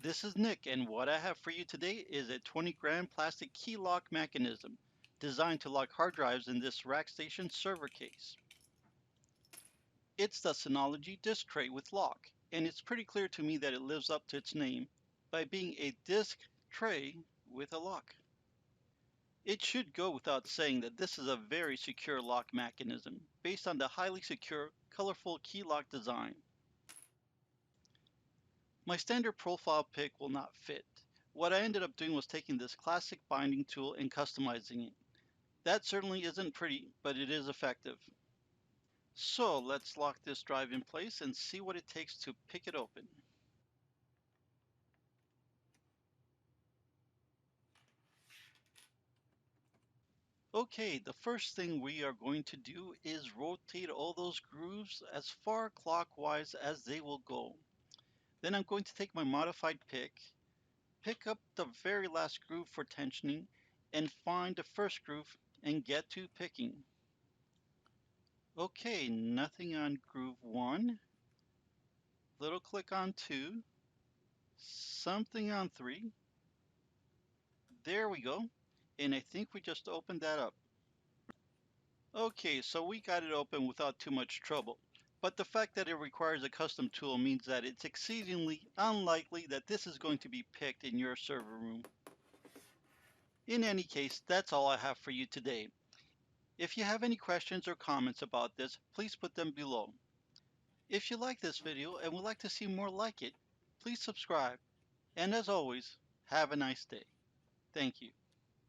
This is Nick, and what I have for you today is a 20-gram plastic key lock mechanism designed to lock hard drives in this RackStation server case. It's the Synology disk tray with lock, and it's pretty clear to me that it lives up to its name by being a disk tray with a lock. It should go without saying that this is a very secure lock mechanism based on the highly secure, colorful key lock design. My standard profile pick will not fit. What I ended up doing was taking this classic binding tool and customizing it. That certainly isn't pretty, but it is effective. So let's lock this drive in place and see what it takes to pick it open. Okay, the first thing we are going to do is rotate all those grooves as far clockwise as they will go. Then I'm going to take my modified pick up the very last groove for tensioning, and find the first groove and get to picking. Okay, nothing on groove 1, little click on 2, something on 3. There we go. And I think we just opened that up. Okay, so we got it open without too much trouble. But the fact that it requires a custom tool means that it's exceedingly unlikely that this is going to be picked in your server room. In any case, that's all I have for you today. If you have any questions or comments about this, please put them below. If you like this video and would like to see more like it, please subscribe. And as always, have a nice day. Thank you.